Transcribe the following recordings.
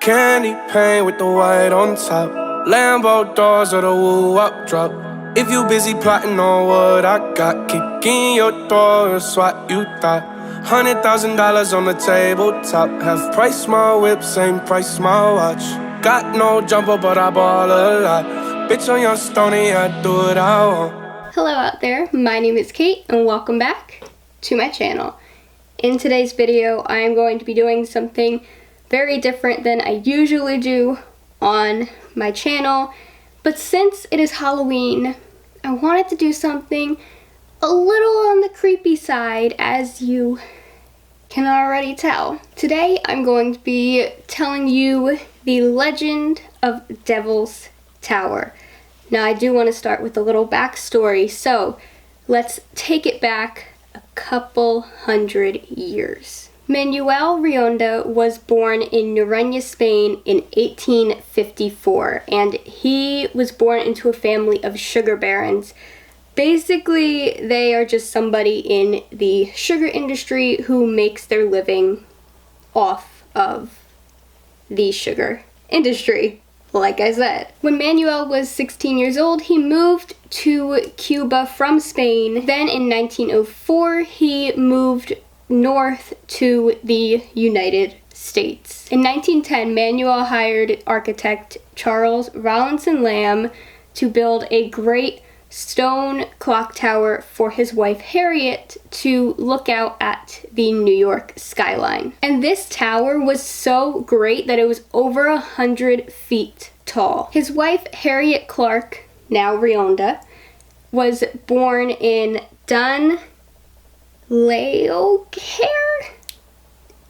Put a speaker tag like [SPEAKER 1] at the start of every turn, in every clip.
[SPEAKER 1] Candy paint with the white on top. Lambo doors or the woo-up drop. If you busy plotting on what I got, kick in your door, it's what you thought. $100,000 on the tabletop. Half price my whip, same price my watch. Got no jumper, but I ball a lot. Bitch on your stony, I do what I want.
[SPEAKER 2] Hello out there, my name is Caitt and welcome back to my channel. In today's video, I am going to be doing something very different than I usually do on my channel. But since it is Halloween, I wanted to do something a little on the creepy side, as you can already tell. Today, I'm going to be telling you the legend of Devil's Tower. Now, I do want to start with a little backstory, so let's take it back a couple hundred years. Manuel Rionda was born in Nureña, Spain in 1854, and he was born into a family of sugar barons. Basically, they are just somebody in the sugar industry who makes their living off of the sugar industry. Like I said, when Manuel was 16 years old, he moved to Cuba from Spain. Then in 1904, he moved north to the United States. In 1910, Manuel hired architect Charles Rawlinson Lamb to build a great stone clock tower for his wife Harriet to look out at the New York skyline. And this tower was so great that it was over 100 feet tall. His wife Harriet Clark, now Rionda, was born in Dunlaogaire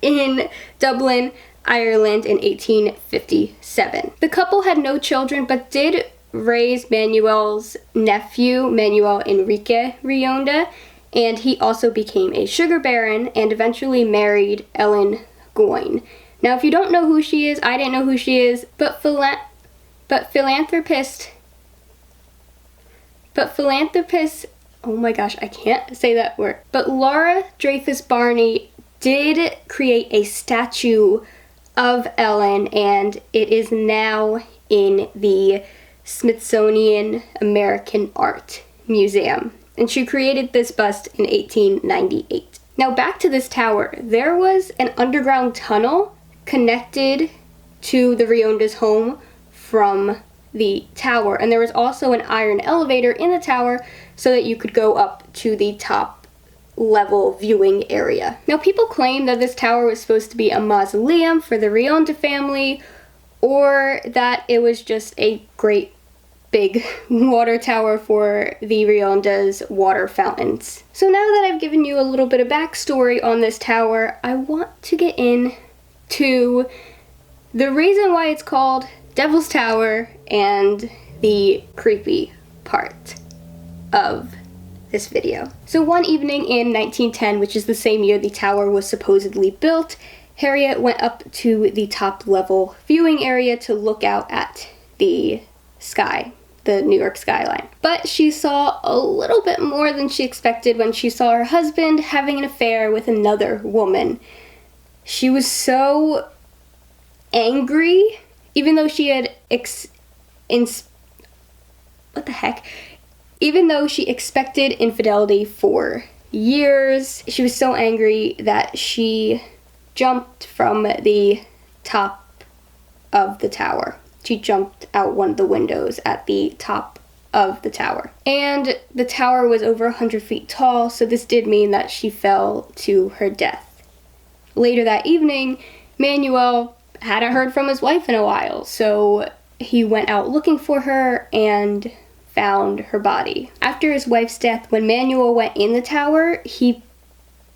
[SPEAKER 2] in Dublin, Ireland in 1857. The couple had no children but did raise Manuel's nephew, Manuel Enrique Rionda, and he also became a sugar baron and eventually married Ellen Goyne. Now, if you don't know who she is, I didn't know who she is, but philanthropist, oh my gosh, I can't say that word. But Laura Dreyfus Barney did create a statue of Ellen, and it is now in the Smithsonian American Art Museum. And she created this bust in 1898. Now back to this tower. There was an underground tunnel connected to the Rionda's home from the tower. And there was also an iron elevator in the tower so that you could go up to the top level viewing area. Now people claim that this tower was supposed to be a mausoleum for the Rionda family, or that it was just a great big water tower for the Rionda's water fountains. So now that I've given you a little bit of backstory on this tower, I want to get into the reason why it's called Devil's Tower and the creepy part of this video. So one evening in 1910, which is the same year the tower was supposedly built, Harriet went up to the top level viewing area to look out at the sky, the New York skyline. But she saw a little bit more than she expected when she saw her husband having an affair with another woman. She was so angry, even though she had even though she expected infidelity for years, she was so angry that she jumped from the top of the tower. She jumped out one of the windows at the top of the tower. And the tower was over 100 feet tall, so this did mean that she fell to her death. Later that evening, Manuel hadn't heard from his wife in a while, so he went out looking for her and found her body. After his wife's death, when Manuel went in the tower, he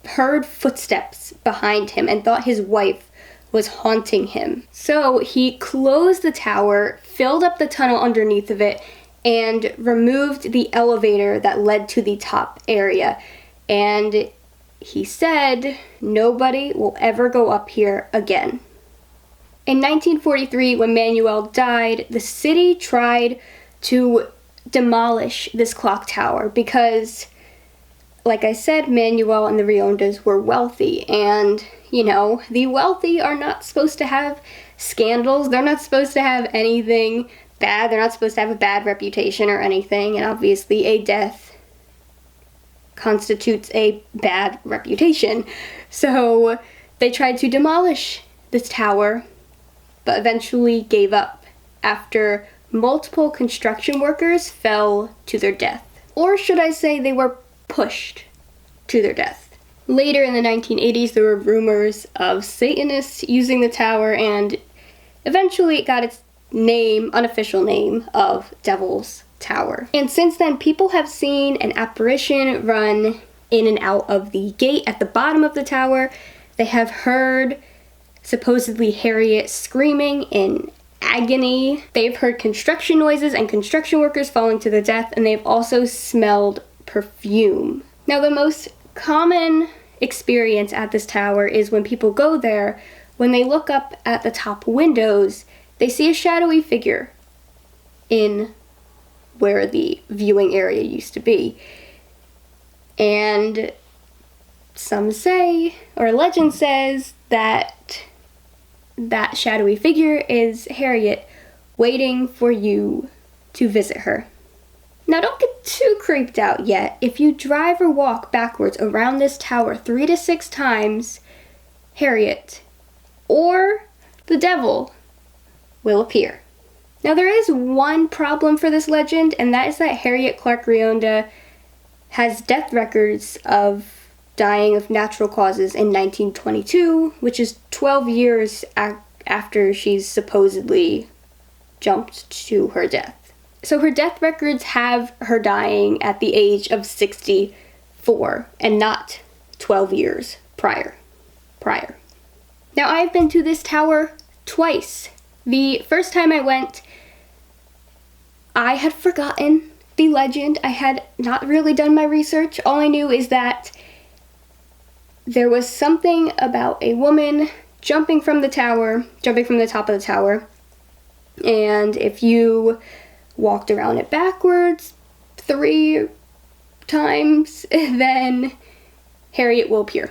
[SPEAKER 2] heard footsteps behind him and thought his wife was haunting him. So he closed the tower, filled up the tunnel underneath of it, and removed the elevator that led to the top area. And he said, nobody will ever go up here again. In 1943, when Manuel died, the city tried to demolish this clock tower because, like I said, Manuel and the Riondas were wealthy, and, you know, the wealthy are not supposed to have scandals. They're not supposed to have anything bad. They're not supposed to have a bad reputation or anything. And obviously a death constitutes a bad reputation. So they tried to demolish this tower, but eventually gave up after multiple construction workers fell to their death. Or should I say they were pushed to their death. Later in the 1980s, there were rumors of Satanists using the tower, and eventually it got its name, unofficial name, of Devil's Tower. And since then, people have seen an apparition run in and out of the gate at the bottom of the tower. They have heard supposedly Harriet screaming in agony. They've heard construction noises and construction workers falling to their death, and they've also smelled perfume. Now, the most common experience at this tower is when people go there, when they look up at the top windows, they see a shadowy figure in where the viewing area used to be. And some say, or legend says, that that shadowy figure is Harriet waiting for you to visit her. Now, don't get too creeped out yet. If you drive or walk backwards around this tower 3 to 6 times, Harriet or the devil will appear. Now, there is one problem for this legend, and that is that Harriet Clark Rionda has death records of dying of natural causes in 1922, which is 12 years after she's supposedly jumped to her death. So her death records have her dying at the age of 64 and not 12 years prior. Now, I've been to this tower twice. The first time I went, I had forgotten the legend. I had not really done my research. All I knew is that there was something about a woman jumping from the top of the tower, and if you walked around it backwards 3 times, then Harriet will appear.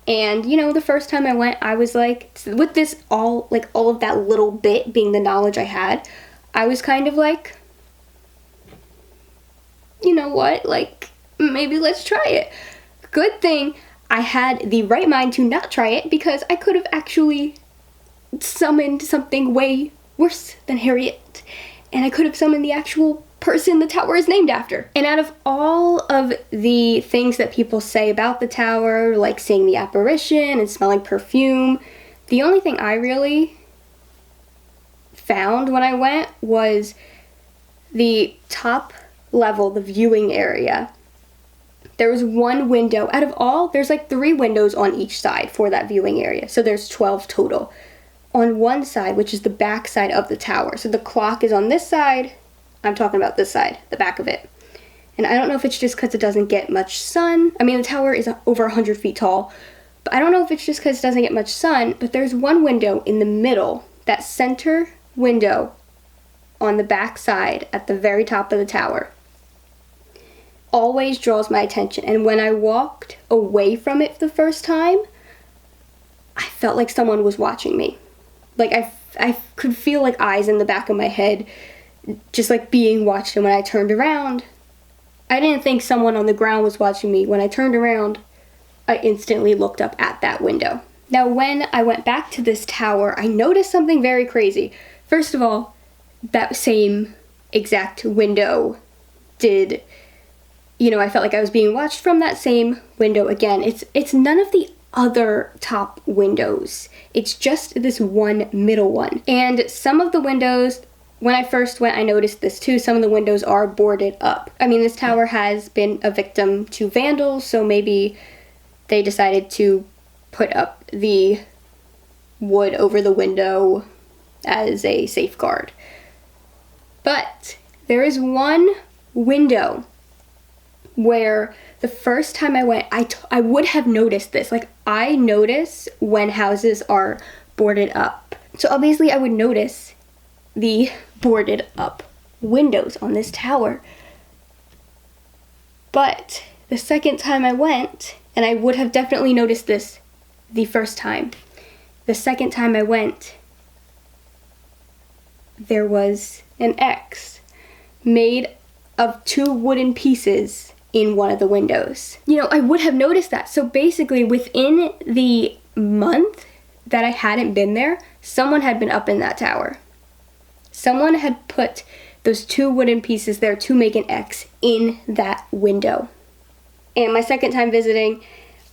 [SPEAKER 2] And, you know, the first time I went, I was like, with this all of that little bit being the knowledge I had, I was kind of like, you know what, like, maybe let's try it. Good thing I had the right mind to not try it, because I could have actually summoned something way worse than Harriet. And I could have summoned the actual person the tower is named after. And out of all of the things that people say about the tower, like seeing the apparition and smelling perfume, the only thing I really found when I went was the top level, the viewing area. There was one window. Out of all, there's like 3 windows on each side for that viewing area. So there's 12 total. On one side, which is the back side of the tower. So the clock is on this side. I'm talking about this side, the back of it. And I don't know if it's just because it doesn't get much sun. I mean, the tower is over 100 feet tall. But I don't know if it's just because it doesn't get much sun. But there's one window in the middle, that center window on the back side at the very top of the tower. Always draws my attention. And when I walked away from it the first time, I felt like someone was watching me. Like, I could feel like eyes in the back of my head, just like being watched. And when I turned around, I didn't think someone on the ground was watching me. When I turned around, I instantly looked up at that window. Now, when I went back to this tower, I noticed something very crazy. First of all, that same exact window did, you know, I felt like I was being watched from that same window again. It's none of the other top windows. It's just this one middle one. And some of the windows, when I first went, I noticed this too. Some of the windows are boarded up. I mean, this tower has been a victim to vandals, so maybe they decided to put up the wood over the window as a safeguard. But there is one window where the first time I went, I would have noticed this. Like, I notice when houses are boarded up. So obviously I would notice the boarded up windows on this tower. But the second time I went, and I would have definitely noticed this the first time, the second time I went, there was an X made of 2 wooden pieces in one of the windows. You know, I would have noticed that. So basically, within the month that I hadn't been there, someone had been up in that tower. Someone had put those 2 wooden pieces there to make an X in that window. And my second time visiting,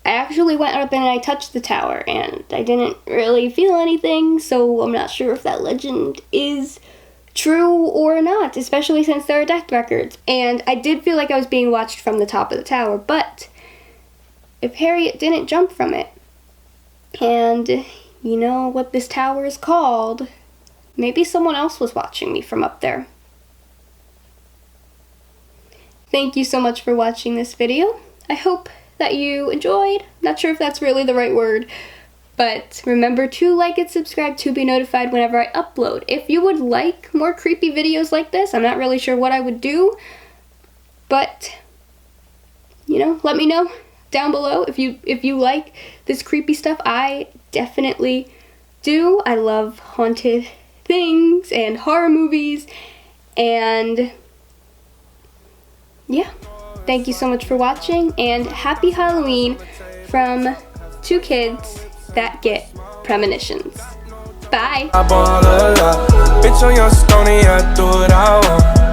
[SPEAKER 2] I actually went up and I touched the tower, and I didn't really feel anything, so I'm not sure if that legend is true or not, especially since there are death records. And I did feel like I was being watched from the top of the tower, but if Harriet didn't jump from it, and you know what this tower is called, maybe someone else was watching me from up there. Thank you so much for watching this video. I hope that you enjoyed. Not sure if that's really the right word, but remember to like and subscribe to be notified whenever I upload. If you would like more creepy videos like this, I'm not really sure what I would do, but you know, let me know down below if you like this creepy stuff. I definitely do. I love haunted things and horror movies, and yeah. Thank you so much for watching, and happy Halloween from 2 kids that get premonitions. Bye.
[SPEAKER 1] Bitch, on your stony, I do what I want.